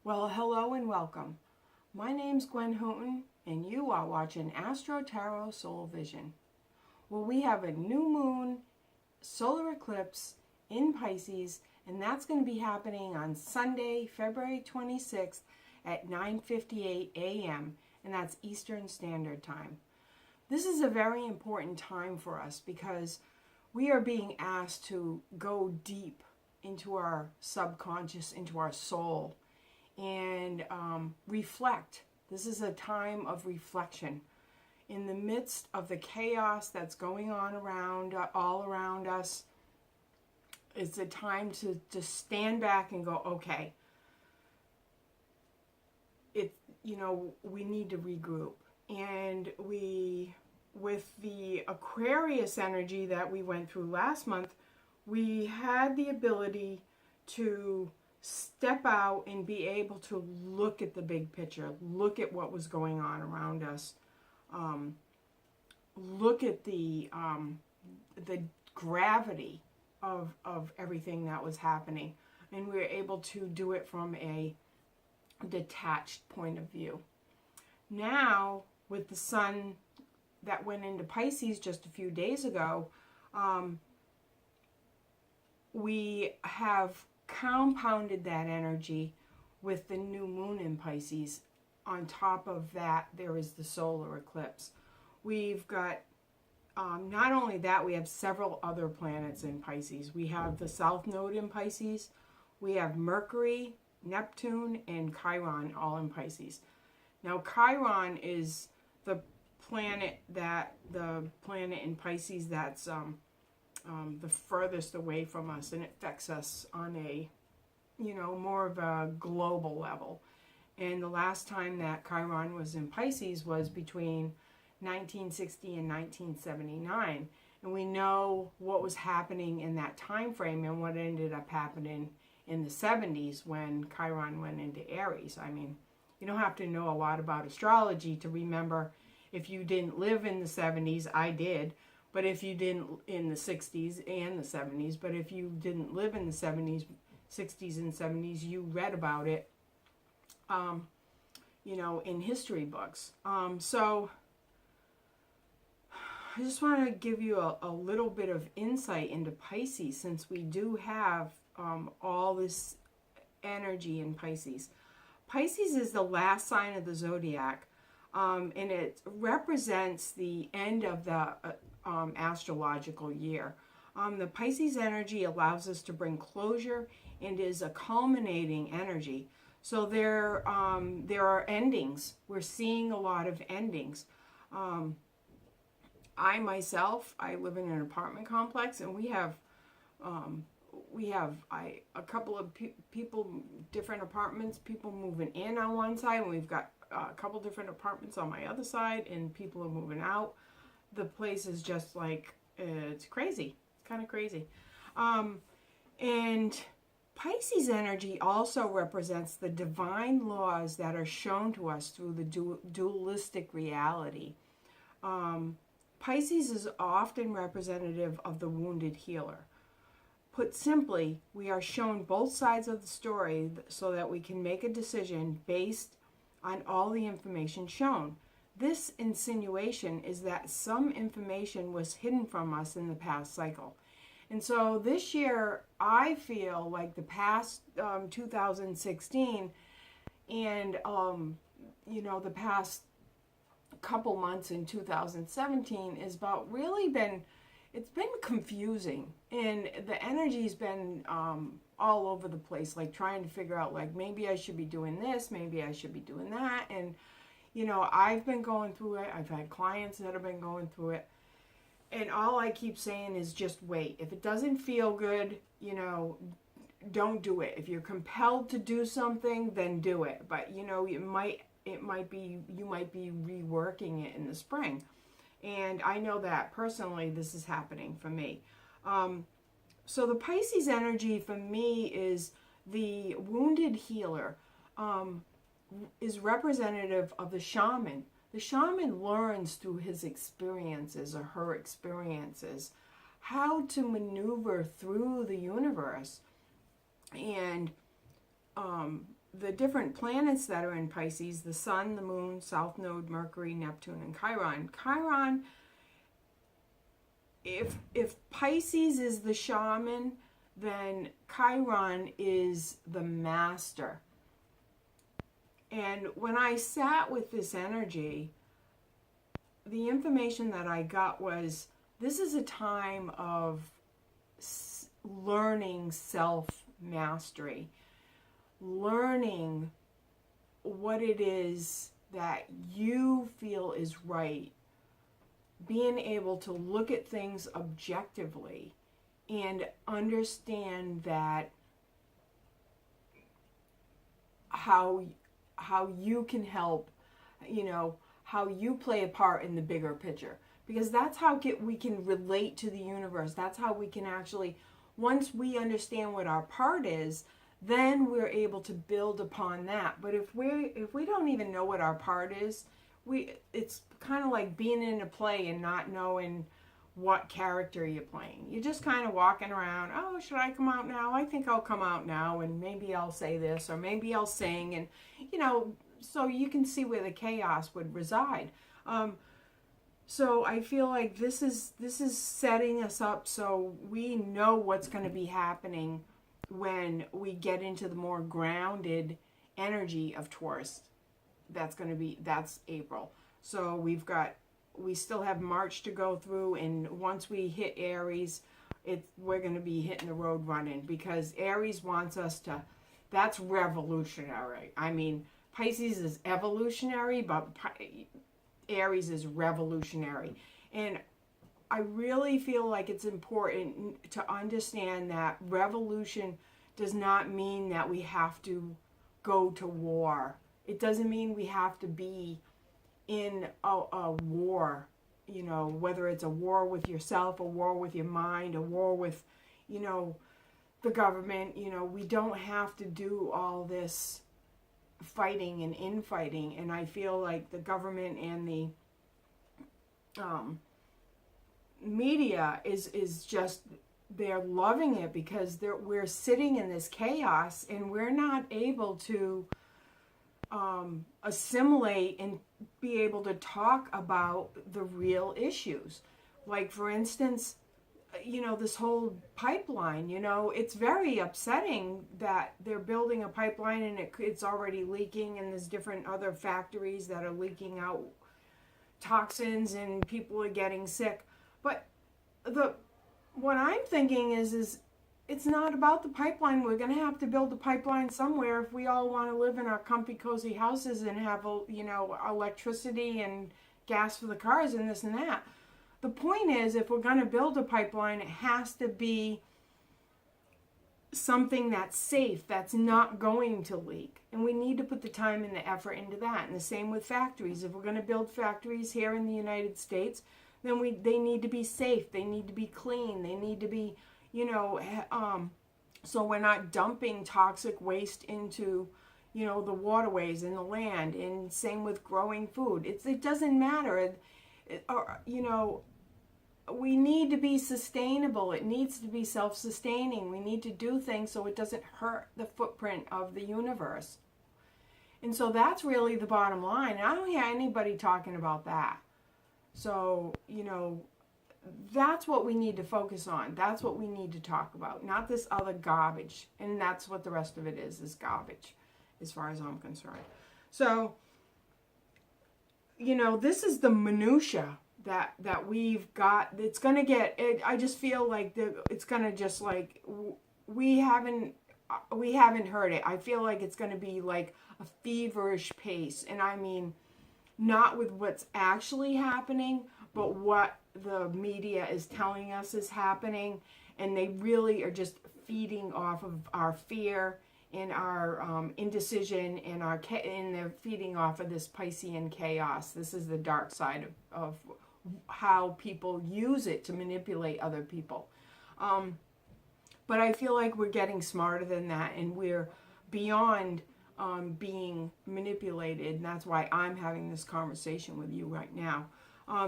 Well, hello and welcome. My name's Gwen Houghton, and you are watching Astro Tarot Soul Vision. Well, we have a new moon solar eclipse in Pisces, and that's going to be happening on Sunday, February 26th at 9:58 a.m., and that's Eastern Standard Time. This is a very important time for us because we are being asked to go deep into our subconscious, into our soul, and reflect. This is a time of reflection. In the midst of the chaos that's going on all around us, it's a time to just stand back and go, okay, we need to regroup. And with the Aquarius energy that we went through last month, we had the ability to step out and be able to look at the big picture, look at what was going on around us, look at the gravity of everything that was happening, and we were able to do it from a detached point of view. Now, with the sun that went into Pisces just a few days ago, we have compounded that energy with the new moon in Pisces. On top of that, there is the solar eclipse. We've got, not only that, we have several other planets in Pisces. We have the South Node in Pisces. We have Mercury, Neptune, and Chiron all in Pisces. Now, Chiron is the planet in Pisces that's the furthest away from us, and it affects us on a, more of a global level. And the last time that Chiron was in Pisces was between 1960 and 1979. And we know what was happening in that time frame and what ended up happening in the 70s when Chiron went into Aries. I mean, you don't have to know a lot about astrology to remember. If you didn't live in the 70s, I did. But if you didn't in the 60s and the 70s, but if you didn't live in the 70s, 60s and 70s, you read about it, in history books. So I just want to give you a little bit of insight into Pisces, since we do have all this energy in Pisces. Pisces is the last sign of the zodiac, and it represents the end of the astrological year. The Pisces energy allows us to bring closure and is a culminating energy. So there are endings. We're seeing a lot of endings. I myself, I live in an apartment complex, and we have a couple of people, different apartments, people moving in on one side, and we've got a couple different apartments on my other side, and people are moving out. The place is just like, it's crazy. It's kind of crazy. And Pisces energy also represents the divine laws that are shown to us through the dualistic reality. Pisces is often representative of the wounded healer. Put simply, we are shown both sides of the story so that we can make a decision based on all the information shown. This insinuation is that some information was hidden from us in the past cycle. And so this year, I feel like the past 2016 and, the past couple months in 2017 is about really it's been confusing. And the energy's been all over the place, like trying to figure out, like, maybe I should be doing this, maybe I should be doing that. And I've been going through it. I've had clients that have been going through it. And all I keep saying is just wait. If it doesn't feel good, don't do it. If you're compelled to do something, then do it. But, you might be reworking it in the spring. And I know that personally this is happening for me. So the Pisces energy for me is the wounded healer. Is representative of the shaman. The shaman learns through his experiences or her experiences how to maneuver through the universe and the different planets that are in Pisces, the Sun, the Moon, South Node, Mercury, Neptune, and Chiron. Chiron, if Pisces is the shaman, then Chiron is the master. And when I sat with this energy, the information that I got was, this is a time of learning self-mastery, learning what it is that you feel is right, being able to look at things objectively and understand that how you can help, how you play a part in the bigger picture. Because that's how we can relate to the universe. That's how we can actually, once we understand what our part is, then we're able to build upon that. But if we don't even know what our part is, it's kind of like being in a play and not knowing what character you're playing. You're just kind of walking around, oh, should I come out now? I think I'll come out now, and maybe I'll say this, or maybe I'll sing, and so you can see where the chaos would reside. So I feel like this is setting us up so we know what's going to be happening when we get into the more grounded energy of Taurus. That's April. So we still have March to go through, and once we hit Aries, we're going to be hitting the road running, because Aries wants us to, that's revolutionary. I mean, Pisces is evolutionary, but Aries is revolutionary. And I really feel like it's important to understand that revolution does not mean that we have to go to war. It doesn't mean we have to be in a war, whether it's a war with yourself, a war with your mind, a war with, the government. We don't have to do all this fighting and infighting. And I feel like the government and the media is just, they're loving it, because we're sitting in this chaos and we're not able to assimilate and be able to talk about the real issues. Like, for instance, this whole pipeline, it's very upsetting that they're building a pipeline and it's already leaking, and there's different other factories that are leaking out toxins and people are getting sick. But what I'm thinking is it's not about the pipeline. We're going to have to build a pipeline somewhere if we all want to live in our comfy, cozy houses and have, electricity and gas for the cars and this and that. The point is, if we're going to build a pipeline, it has to be something that's safe, that's not going to leak. And we need to put the time and the effort into that. And the same with factories. If we're going to build factories here in the United States, then they need to be safe. They need to be clean. They need to be, so we're not dumping toxic waste into, the waterways and the land. And same with growing food. It doesn't matter. We need to be sustainable. It needs to be self-sustaining. We need to do things so it doesn't hurt the footprint of the universe. And so that's really the bottom line. And I don't hear anybody talking about that. So, that's what we need to focus on. That's what we need to talk about, not this other garbage. And that's what the rest of it is garbage, as far as I'm concerned. So, this is the minutia that we've got. It's going to get, I just feel like it's going to just like, we haven't heard it. I feel like it's going to be like a feverish pace. And I mean, not with what's actually happening, but what the media is telling us is happening. And they really are just feeding off of our fear and our indecision, and they're feeding off of this Piscean chaos. This is the dark side of how people use it to manipulate other people. But I feel like we're getting smarter than that, and we're beyond being manipulated, and that's why I'm having this conversation with you right now.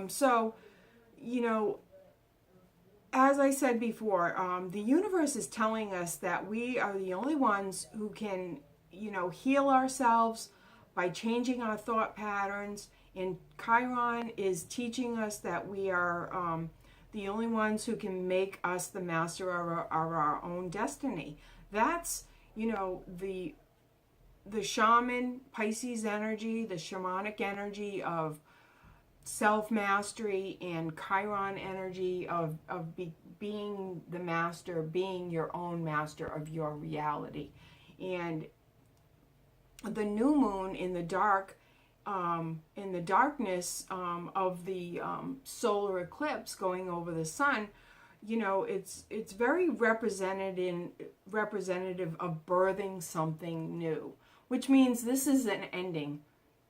So, as I said before, the universe is telling us that we are the only ones who can heal ourselves by changing our thought patterns. And Chiron is teaching us that we are the only ones who can make us the master of our own destiny. That's, the shaman, Pisces energy, the shamanic energy of self-mastery, and Chiron energy of being the master, being your own master of your reality. And the new moon in the darkness of the solar eclipse going over the sun, it's very representative of birthing something new, which means this is an ending.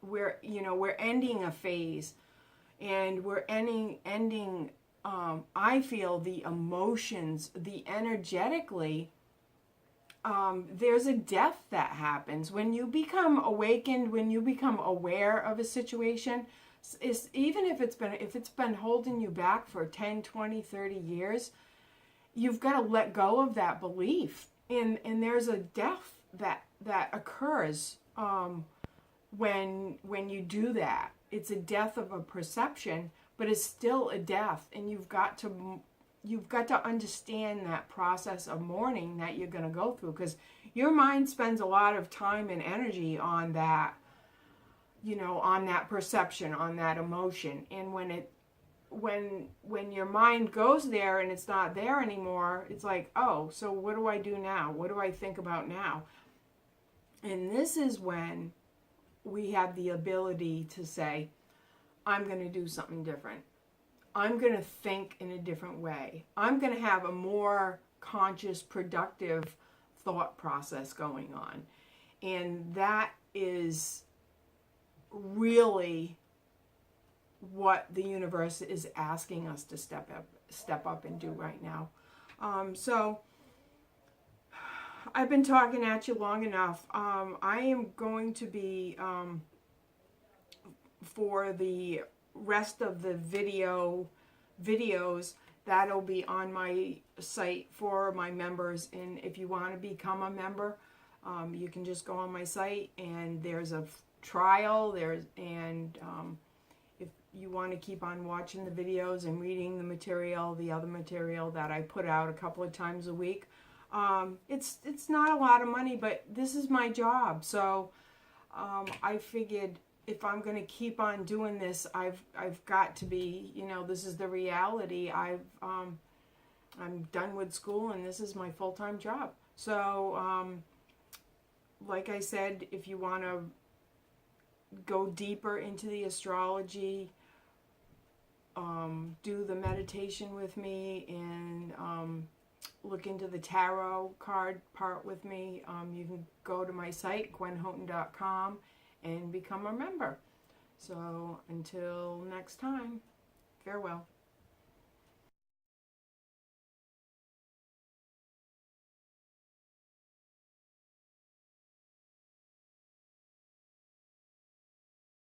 We're ending a phase, and we're ending. I feel the emotions, the energetically. There's a death that happens when you become awakened, when you become aware of a situation. Even if it's been holding you back for 10, 20, 30 years, you've got to let go of that belief. And there's a death that occurs when you do that. It's a death of a perception, but it's still a death, and you've got to understand that process of mourning that you're going to go through, because your mind spends a lot of time and energy on that, on that perception, on that emotion. And when your mind goes there and it's not there anymore, it's like, oh, so what do I do now? What do I think about now? And this is when we have the ability to say, I'm going to do something different. I'm going to think in a different way. I'm going to have a more conscious, productive thought process going on. And that is really what the universe is asking us to step up and do right now. So I've been talking at you long enough. I am going to be, for the rest of the videos, that'll be on my site for my members. And if you want to become a member, you can just go on my site, and there's a trial if you want to keep on watching the videos and reading the other material that I put out a couple of times a week, it's not a lot of money, but this is my job. So I figured, if I'm going to keep on doing this, I've got to be, this is the reality. I'm done with school, and this is my full-time job. So, like I said, if you want to go deeper into the astrology, do the meditation with me, and look into the tarot card part with me, you can go to my site, gwenhoughton.com, and become a member. So until next time, farewell.